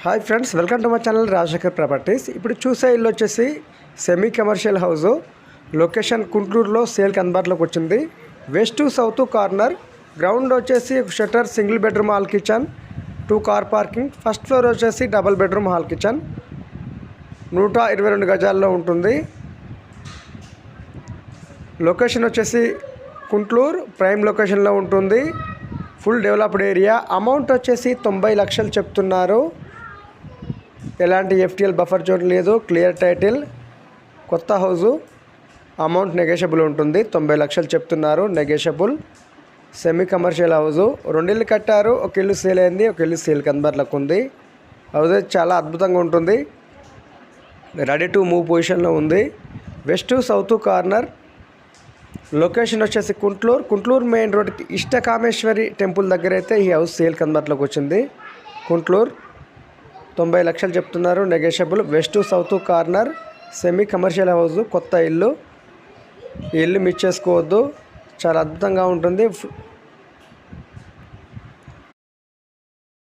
Hi friends, welcome to my channel Rajasekhar properties. ఇప్పుడు చూసే ఇల్లు వచ్చేసి సెమీ కమర్షియల్ హౌస్. లొకేషన్ గుంటూరులో సేల్కి అందుబాటులోకి వచ్చింది. West to south corner. Ground వచ్చేసి shutter, single bedroom hall kitchen, 2 car parking. First floor వచ్చేసి డబుల్ బెడ్రూమ్ హాల్ కిచెన్. 122 గజాల్లో ఉంటుంది. లొకేషన్ వచ్చేసి గుంటూరు ప్రైమ్ లొకేషన్లో ఉంటుంది. Full developed area. అమౌంట్ వచ్చేసి 90 లక్షలు చెప్తున్నారు. ఎలాంటి ఎఫ్టీఎల్ బఫర్ జోన్ లేదు. Clear title. కొత్త హౌజు. అమౌంట్ నెగోషియబుల్ ఉంటుంది. 90 లక్షలు చెప్తున్నారు, నెగోషియబుల్. Semi commercial house. 2 ఇల్లు కట్టారు. ఒక ఇల్లు సేల్ అయింది, ఒక ఇల్లు సేల్కి అందుబాటులోకి ఉంది. హౌస్ చాలా అద్భుతంగా ఉంటుంది. రెడీ టు మూవ్ పొజిషన్లో ఉంది. West to south corner. Location వచ్చేసి గుంటూరు మెయిన్ రోడ్కి ఇష్టకామేశ్వరి టెంపుల్ దగ్గర అయితే ఈ హౌస్ సేల్కి అందుబాటులోకి వచ్చింది. గుంటూరు 90 లక్షలు చెప్తున్నారు, negotiable. West to south corner, semi commercial house, కొత్త ఇల్లు. ఈ ఇల్లు మిస్ చేసుకోవద్దు, చాలా అద్భుతంగా ఉంటుంది.